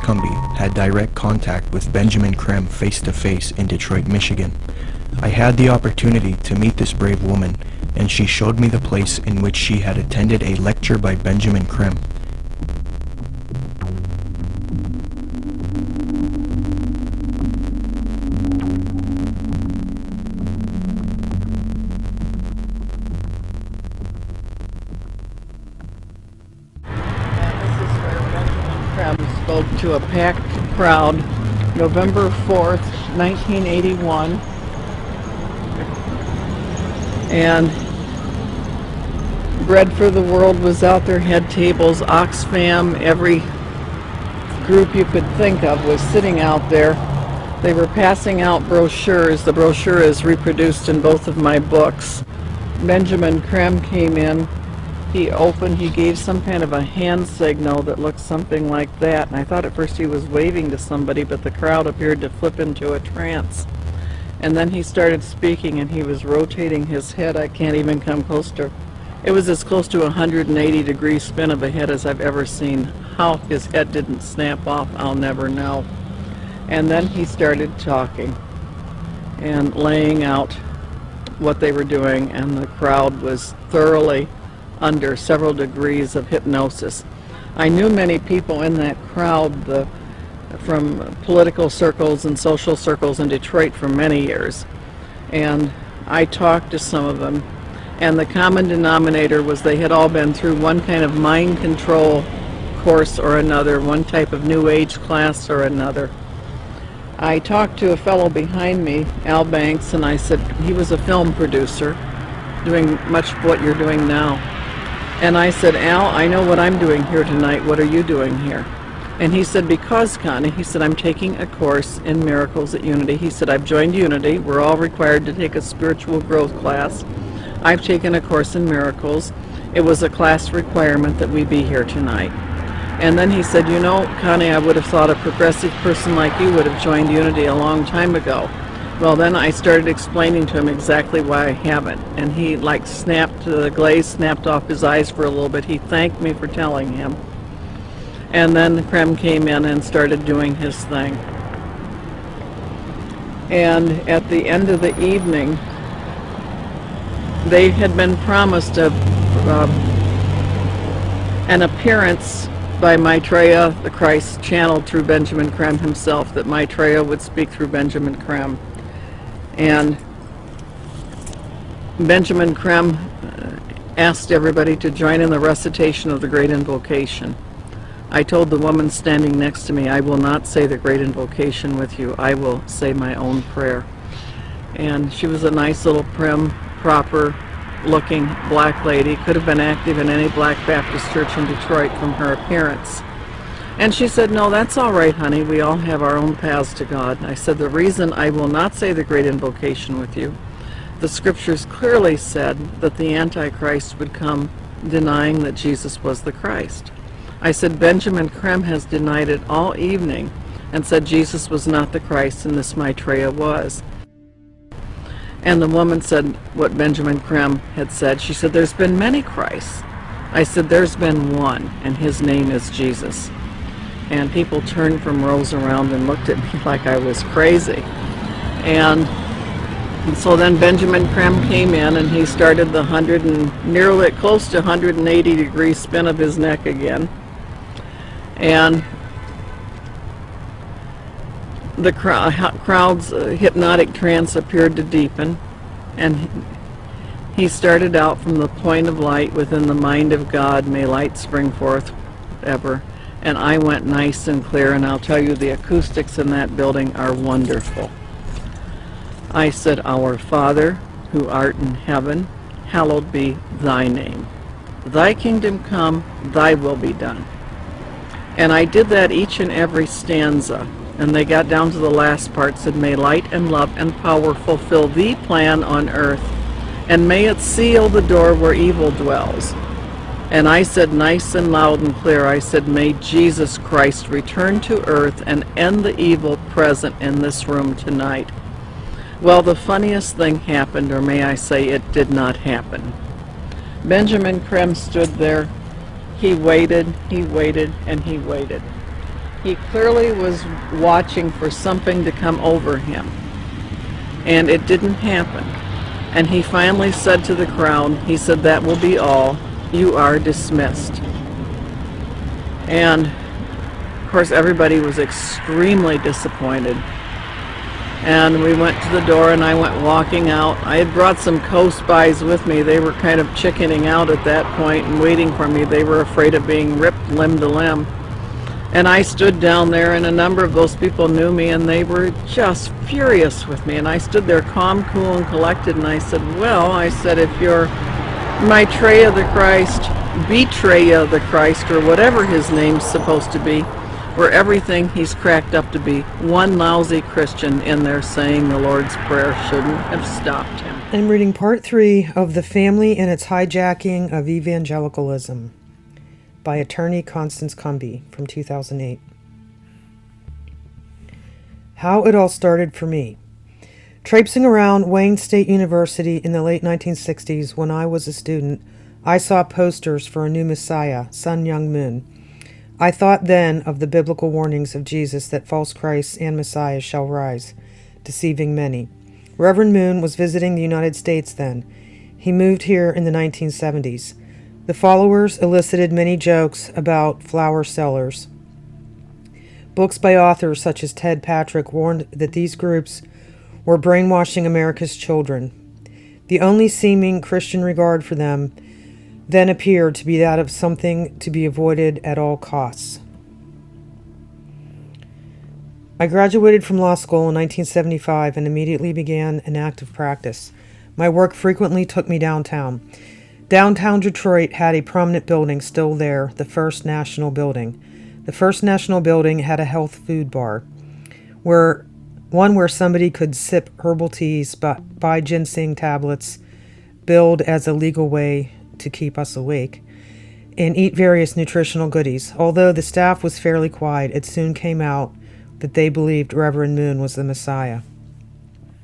Cumby had direct contact with Benjamin Creme face-to-face in Detroit, Michigan. I had the opportunity to meet this brave woman, and she showed me the place in which she had attended a lecture by Benjamin Creme. Spoke to a packed crowd November 4th, 1981, and Bread for the World was out there, had tables, Oxfam, every group you could think of was sitting out there. They were passing out brochures. The brochure is reproduced in both of my books. Benjamin Creme came in. He gave some kind of a hand signal that looked something like that, and I thought at first he was waving to somebody, but the crowd appeared to flip into a trance. And then he started speaking, and he was rotating his head. I can't even come close to, it was as close to a 180-degree spin of a head as I've ever seen. How his head didn't snap off, I'll never know. And then he started talking and laying out what they were doing, and the crowd was thoroughly under several degrees of hypnosis. I knew many people in that crowd from political circles and social circles in Detroit for many years, and I talked to some of them, and the common denominator was they had all been through one kind of mind control course or another, one type of New Age class or another. I talked to a fellow behind me, Al Banks, and I said, he was a film producer doing much what you're doing now. And I said, Al, I know what I'm doing here tonight. What are you doing here? And he said, because, Connie, he said, I'm taking a course in miracles at Unity. He said, I've joined Unity. We're all required to take a spiritual growth class. I've taken a course in miracles. It was a class requirement that we be here tonight. And then he said, you know, Connie, I would have thought a progressive person like you would have joined Unity a long time ago. Well, then I started explaining to him exactly why I haven't, and he the glaze snapped off his eyes for a little bit. He thanked me for telling him. And then Creme came in and started doing his thing. And at the end of the evening, they had been promised an appearance by Maitreya, the Christ, channeled through Benjamin Creme himself, that Maitreya would speak through Benjamin Creme. And Benjamin Creme asked everybody to join in the recitation of the Great Invocation. I told the woman standing next to me, I will not say the Great Invocation with you. I will say my own prayer. And she was a nice little prim, proper-looking black lady. Could have been active in any Black Baptist church in Detroit from her appearance. And she said, no, that's all right, honey. We all have our own paths to God. I said, the reason I will not say the Great Invocation with you, the scriptures clearly said that the Antichrist would come denying that Jesus was the Christ. I said, Benjamin Creme has denied it all evening and said Jesus was not the Christ and this Maitreya was. And the woman said what Benjamin Creme had said. She said, there's been many Christs. I said, there's been one, and his name is Jesus. And people turned from rows around and looked at me like I was crazy. And so then Benjamin Creme came in, and he started the close to 180-degree spin of his neck again. And the crowd's hypnotic trance appeared to deepen, and he started out from the point of light within the mind of God. May light spring forth ever. And I went nice and clear, and I'll tell you, the acoustics in that building are wonderful. I said, Our Father, who art in heaven, hallowed be thy name. Thy kingdom come, thy will be done. And I did that each and every stanza. And they got down to the last part, said, may light and love and power fulfill thee plan on earth, and may it seal the door where evil dwells. And I said nice and loud and clear, I said, may Jesus Christ return to earth and end the evil present in this room tonight. Well, the funniest thing happened, or may I say it did not happen. Benjamin Creme stood there. He waited, and he waited. He clearly was watching for something to come over him, and it didn't happen. And he finally said to the crowd, he said, "That will be all. You are dismissed." And of course, everybody was extremely disappointed. And we went to the door and I went walking out. I had brought some co-spies with me. They were kind of chickening out at that point and waiting for me. They were afraid of being ripped limb to limb. And I stood down there, and a number of those people knew me, and they were just furious with me. And I stood there calm, cool, and collected, and I said, "Well," I said, "if you're Maitreya the Christ, Betreya the Christ, or whatever his name's supposed to be, or everything he's cracked up to be, one lousy Christian in there saying the Lord's Prayer shouldn't have stopped him." I'm reading part 3 of The Family and Its Hijacking of Evangelicalism by attorney Constance Cumby from 2008. How it all started for me. Traipsing around Wayne State University in the late 1960s when I was a student, I saw posters for a new Messiah, Sun Myung Moon. I thought then of the biblical warnings of Jesus that false Christs and Messiahs shall rise, deceiving many. Reverend Moon was visiting the United States then. He moved here in the 1970s. The followers elicited many jokes about flower sellers. Books by authors such as Ted Patrick warned that these groups were brainwashing America's children. The only seeming Christian regard for them then appeared to be that of something to be avoided at all costs. I graduated from law school in 1975 and immediately began an active practice. My work frequently took me downtown. Downtown Detroit had a prominent building still there, the First National Building. The First National Building had a health food bar, where somebody could sip herbal teas, buy ginseng tablets, billed as a legal way to keep us awake, and eat various nutritional goodies. Although the staff was fairly quiet, it soon came out that they believed Reverend Moon was the Messiah.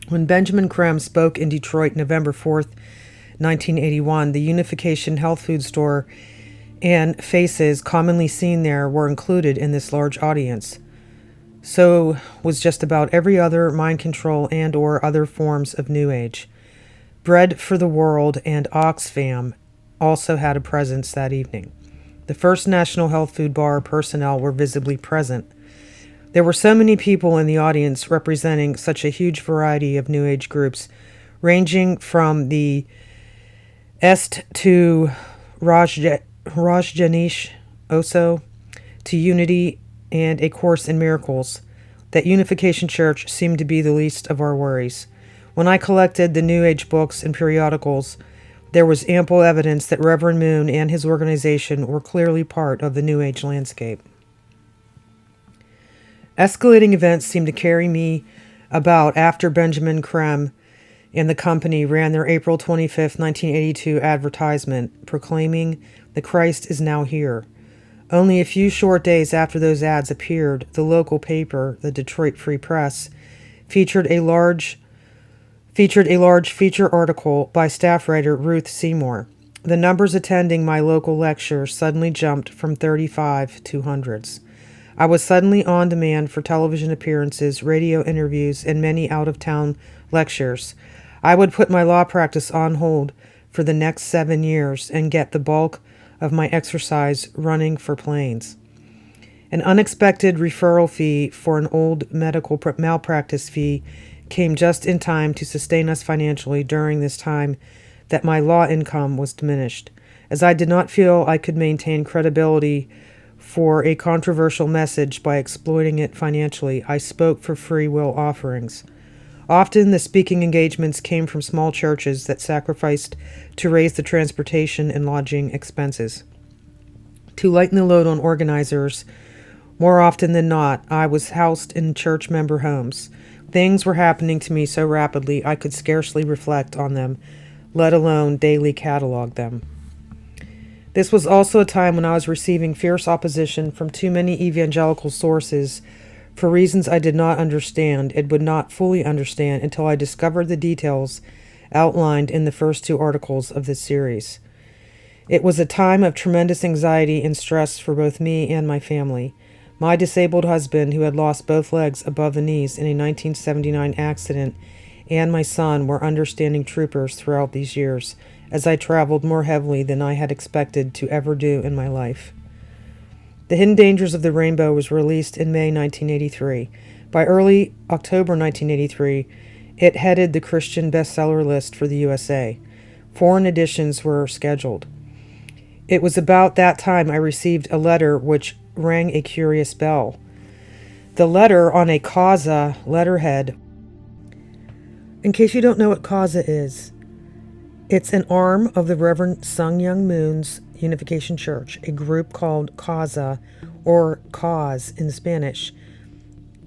When Benjamin Creme spoke in Detroit November 4th, 1981, the Unification Health Food Store and faces commonly seen there were included in this large audience. So was just about every other mind control and or other forms of New Age. Bread for the World and Oxfam also had a presence that evening. The First National Health Food Bar personnel were visibly present. There were so many people in the audience representing such a huge variety of New Age groups, ranging from the Est to Rajneesh Oso to Unity and A Course in Miracles, that Unification Church seemed to be the least of our worries. When I collected the New Age books and periodicals, there was ample evidence that Reverend Moon and his organization were clearly part of the New Age landscape. Escalating events seemed to carry me about after Benjamin Creme and the company ran their April 25, 1982 advertisement proclaiming the Christ is now here. Only a few short days after those ads appeared, the local paper, the Detroit Free Press, featured a large feature article by staff writer Ruth Seymour. The numbers attending my local lecture suddenly jumped from 35 to hundreds. I was suddenly on demand for television appearances, radio interviews, and many out-of-town lectures. I would put my law practice on hold for the next 7 years and get the bulk of my exercise running for planes. An unexpected referral fee for an old medical malpractice fee came just in time to sustain us financially during this time that my law income was diminished. As I did not feel I could maintain credibility for a controversial message by exploiting it financially, I spoke for free will offerings. Often the speaking engagements came from small churches that sacrificed to raise the transportation and lodging expenses. To lighten the load on organizers, more often than not, I was housed in church member homes. Things were happening to me so rapidly I could scarcely reflect on them, let alone daily catalog them. This was also a time when I was receiving fierce opposition from too many evangelical sources for reasons I did not understand and would not fully understand until I discovered the details outlined in the first 2 articles of this series. It was a time of tremendous anxiety and stress for both me and my family. My disabled husband, who had lost both legs above the knees in a 1979 accident, and my son were understanding troopers throughout these years, as I traveled more heavily than I had expected to ever do in my life. The Hidden Dangers of the Rainbow was released in May 1983. By early October 1983, it headed the Christian bestseller list for the USA. Foreign editions were scheduled. It was about that time I received a letter which rang a curious bell. The letter on a Causa letterhead. In case you don't know what Causa is, it's an arm of the Reverend Sun Myung Moon's Unification Church, a group called Causa, or Cause in Spanish.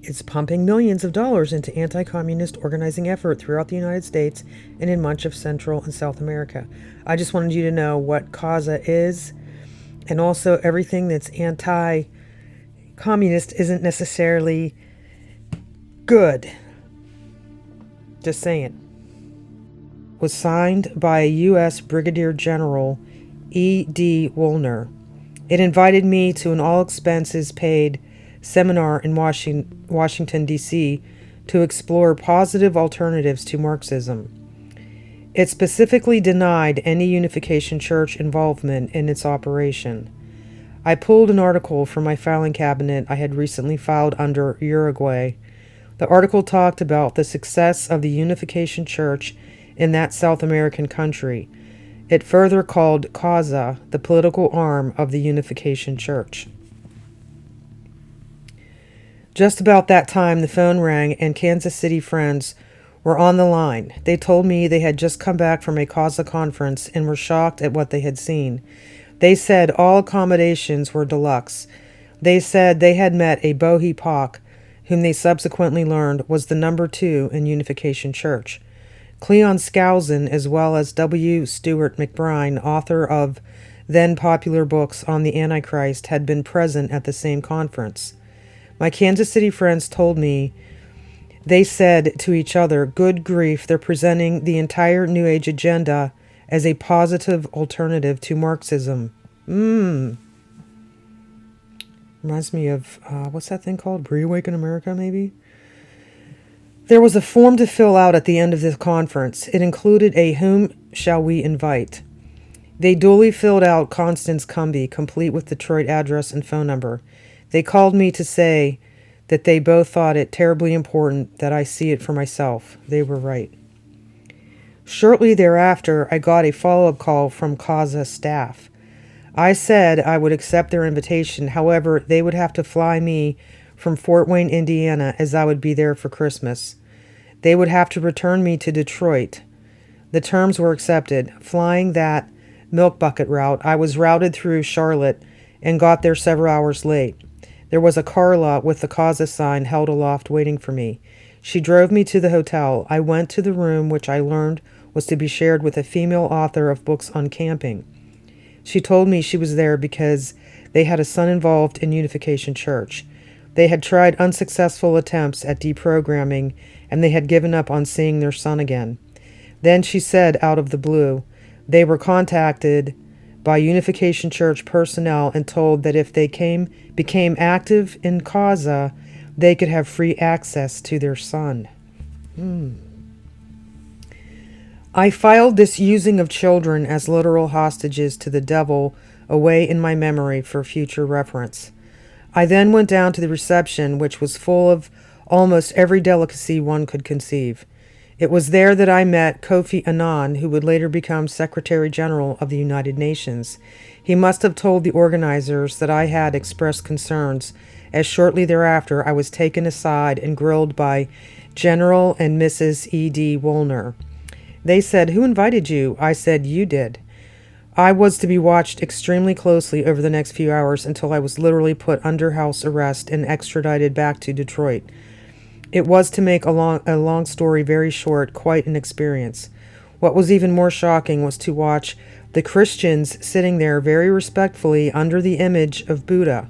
It's pumping millions of dollars into anti-communist organizing effort throughout the United States and in much of Central and South America. I just wanted you to know what Causa is, and also everything that's anti-communist isn't necessarily good. Just saying. Was signed by U.S. Brigadier General E.D. Woolner. It invited me to an all-expenses-paid seminar in Washington, D.C. to explore positive alternatives to Marxism. It specifically denied any Unification Church involvement in its operation. I pulled an article from my filing cabinet I had recently filed under Uruguay. The article talked about the success of the Unification Church in that South American country. It further called Causa the political arm of the Unification Church. Just about that time, the phone rang and Kansas City friends were on the line. They told me they had just come back from a Causa conference and were shocked at what they had seen. They said all accommodations were deluxe. They said they had met a Bohi Pak, whom they subsequently learned was the number 2 in Unification Church. Cleon Skousen, as well as W. Stewart McBride, author of then-popular books on the Antichrist, had been present at the same conference. My Kansas City friends told me they said to each other, "Good grief, they're presenting the entire New Age agenda as a positive alternative to Marxism." Reminds me of, what's that thing called? Reawaken America, maybe? There was a form to fill out at the end of the conference. It included a "Whom shall we invite?" They duly filled out Constance Cumby, complete with Detroit address and phone number. They called me to say that they both thought it terribly important that I see it for myself. They were right. Shortly thereafter, I got a follow-up call from Causa staff. I said I would accept their invitation. However, they would have to fly me from Fort Wayne, Indiana, as I would be there for Christmas. They would have to return me to Detroit. The terms were accepted. Flying that milk bucket route, I was routed through Charlotte and got there several hours late. There was a car lot with the Causa sign held aloft waiting for me. She drove me to the hotel. I went to the room which I learned was to be shared with a female author of books on camping. She told me she was there because they had a son involved in Unification Church. They had tried unsuccessful attempts at deprogramming, and they had given up on seeing their son again. Then she said, out of the blue, they were contacted by Unification Church personnel and told that if they became active in Causa, they could have free access to their son. I filed this using of children as literal hostages to the devil away in my memory for future reference. I then went down to the reception, which was full of almost every delicacy one could conceive. It was there that I met Kofi Annan, who would later become Secretary General of the United Nations. He must have told the organizers that I had expressed concerns, as shortly thereafter I was taken aside and grilled by General and Mrs. E.D. Woolner. They said, "Who invited you?" I said, "You did." I was to be watched extremely closely over the next few hours until I was literally put under house arrest and extradited back to Detroit. It was, to make a long story very short, quite an experience. What was even more shocking was to watch the Christians sitting there very respectfully under the image of Buddha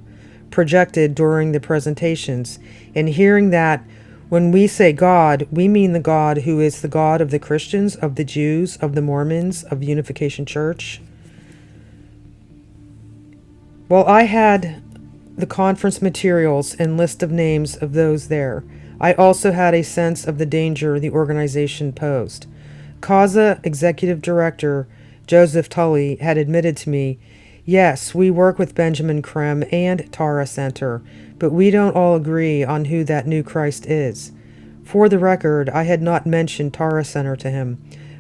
projected during the presentations, and hearing that when we say God, we mean the God who is the God of the Christians, of the Jews, of the Mormons, of Unification Church. Well, I had the conference materials and list of names of those there. I also had a sense of the danger the organization posed. Causa Executive Director Joseph Tully had admitted to me, "Yes, we work with Benjamin Creme and Tara Center, but we don't all agree on who that new Christ is." For the record, I had not mentioned Tara Center to him,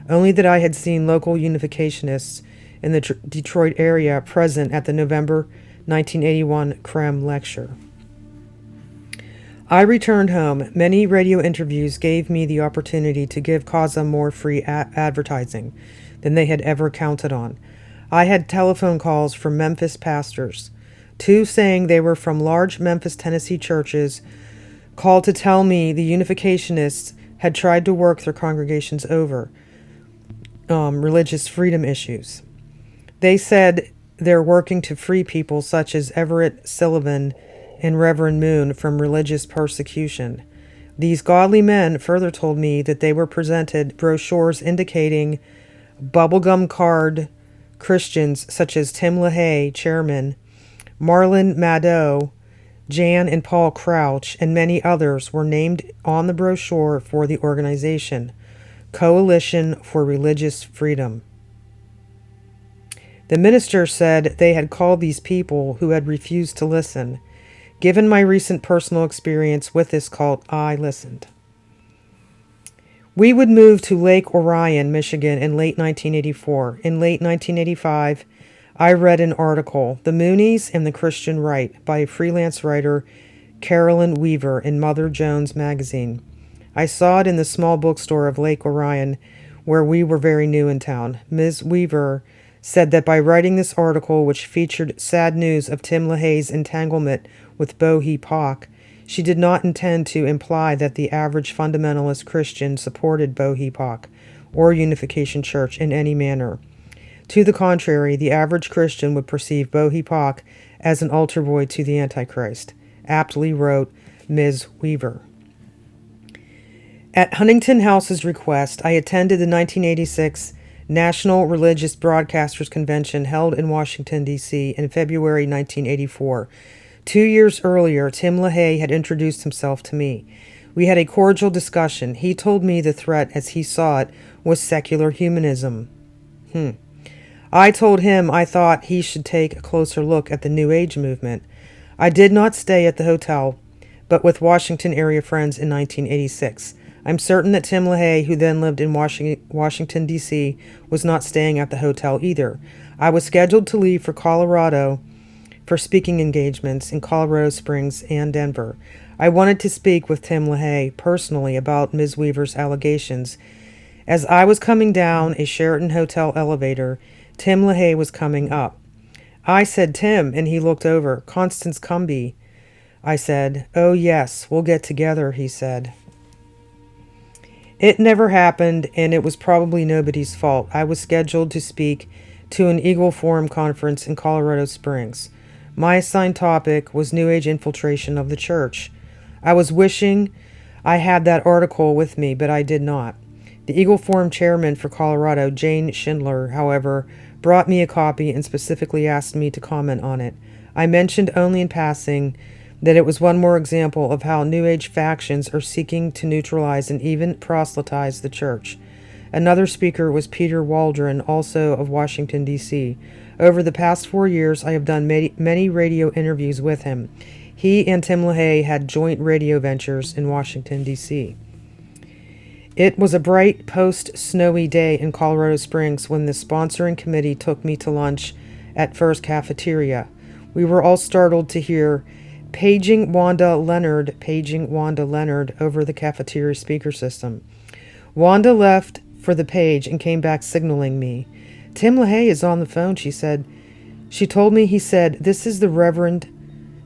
only that I had seen local unificationists in the Detroit area present at the November 1981 Creme lecture. I returned home. Many radio interviews gave me the opportunity to give Causa more free advertising than they had ever counted on. I had telephone calls from Memphis pastors, 2 saying they were from large Memphis, Tennessee churches, called to tell me the unificationists had tried to work their congregations over religious freedom issues. They said they're working to free people such as Everett Sullivan and Reverend Moon from religious persecution. These godly men further told me that they were presented brochures indicating bubblegum card Christians such as Tim LaHaye, chairman, Marlon Madow, Jan and Paul Crouch, and many others were named on the brochure for the organization, Coalition for Religious Freedom. The minister said they had called these people who had refused to listen. Given my recent personal experience with this cult, I listened. We would move to Lake Orion, Michigan in late 1984. In late 1985, I read an article, The Moonies and the Christian Right, by freelance writer Carolyn Weaver in Mother Jones magazine. I saw it in the small bookstore of Lake Orion, where we were very new in town. Ms. Weaver said that by writing this article, which featured sad news of Tim LaHaye's entanglement with Bohi Pak, she did not intend to imply that the average fundamentalist Christian supported Bohi Pak or Unification Church in any manner. To the contrary, the average Christian would perceive Bohi Pak as an altar boy to the Antichrist, aptly wrote Ms. Weaver. At Huntington House's request, I attended the 1986 National Religious Broadcasters Convention held in Washington, D.C. in February 1984. 2 years earlier, Tim LaHaye had introduced himself to me. We had a cordial discussion. He told me the threat, as he saw it, was secular humanism. I told him I thought he should take a closer look at the New Age movement. I did not stay at the hotel, but with Washington area friends in 1986. I'm certain that Tim LaHaye, who then lived in Washington, D.C., was not staying at the hotel either. I was scheduled to leave for Colorado for speaking engagements in Colorado Springs and Denver. I wanted to speak with Tim LaHaye personally about Ms. Weaver's allegations. As I was coming down a Sheraton Hotel elevator, Tim LaHaye was coming up. I said, "Tim," and he looked over. "Constance Cumby." I said, "Oh yes, we'll get together," he said. It never happened, and it was probably nobody's fault. I was scheduled to speak to an Eagle Forum conference in Colorado Springs. My assigned topic was New Age infiltration of the church. I was wishing I had that article with me, but I did not. The Eagle Forum chairman for Colorado, Jane Schindler, however, brought me a copy and specifically asked me to comment on it. I mentioned only in passing that it was one more example of how New Age factions are seeking to neutralize and even proselytize the church. Another speaker was Peter Waldron, also of Washington, D.C. Over the past 4 years, I have done many radio interviews with him. He and Tim LaHaye had joint radio ventures in Washington, D.C. It was a bright post-snowy day in Colorado Springs when the sponsoring committee took me to lunch at First Cafeteria. We were all startled to hear paging Wanda Leonard over the cafeteria speaker system. Wanda left for the page and came back signaling me. "Tim LaHaye is on the phone," she said. She told me he said, "This is the Reverend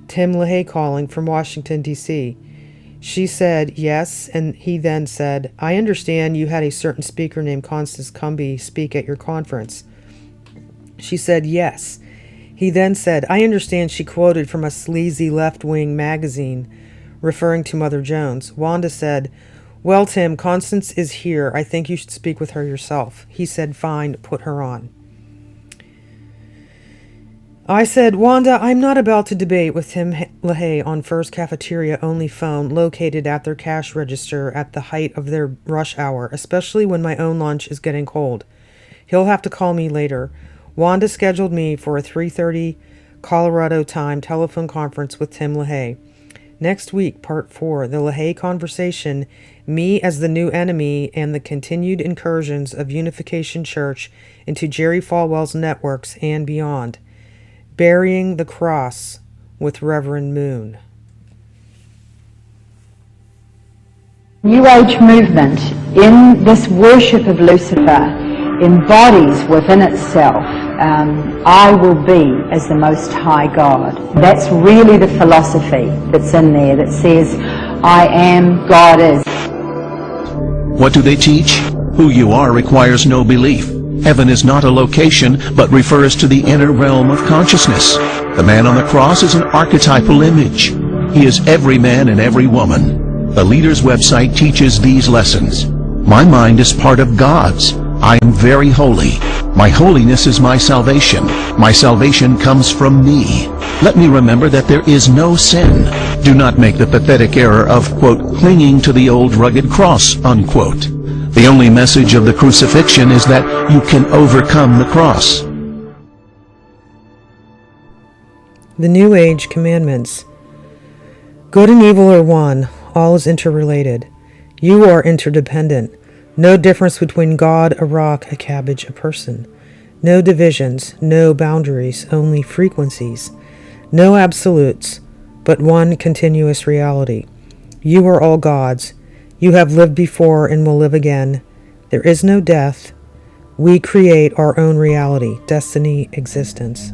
Tim LaHaye calling from Washington, D.C. She said, "Yes," and he then said, "I understand you had a certain speaker named Constance Cumby speak at your conference." She said, "Yes." He then said, "I understand she quoted from a sleazy left-wing magazine, referring to Mother Jones." Wanda said, "Well, Tim, Constance is here. I think you should speak with her yourself." He said, "Fine, put her on." I said, Wanda, I'm not about to debate with Tim LaHaye on First Cafeteria only phone located at their cash register at the height of their rush hour, especially when my own lunch is getting cold. He'll have to call me later. Wanda scheduled me for a 3:30 Colorado time telephone conference with Tim LaHaye. Next week, part 4, the LaHaye conversation, me as the new enemy and the continued incursions of Unification Church into Jerry Falwell's networks and beyond. Burying the Cross with Reverend Moon. New Age movement in this worship of Lucifer embodies within itself, I will be as the Most High God. That's really the philosophy that's in there that says, I am, God is. What do they teach? Who you are requires no belief. Heaven is not a location, but refers to the inner realm of consciousness. The man on the cross is an archetypal image. He is every man and every woman. The leader's website teaches these lessons. My mind is part of God's. I am very holy. My holiness is my salvation. My salvation comes from me. Let me remember that there is no sin. Do not make the pathetic error of, quote, clinging to the old rugged cross, unquote. The only message of the crucifixion is that you can overcome the cross. The New Age Commandments. Good and evil are one. All is interrelated. You are interdependent. No difference between God, a rock, a cabbage, a person. No divisions, no boundaries, only frequencies. No absolutes, but one continuous reality. You are all God's. You have lived before and will live again. There is no death. We create our own reality, destiny, existence.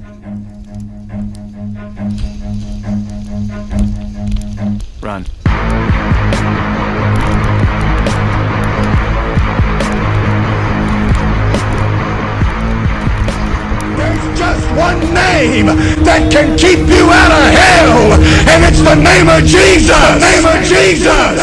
Run. There's just one name that can keep you out of hell, and it's the name of Jesus. The name of Jesus.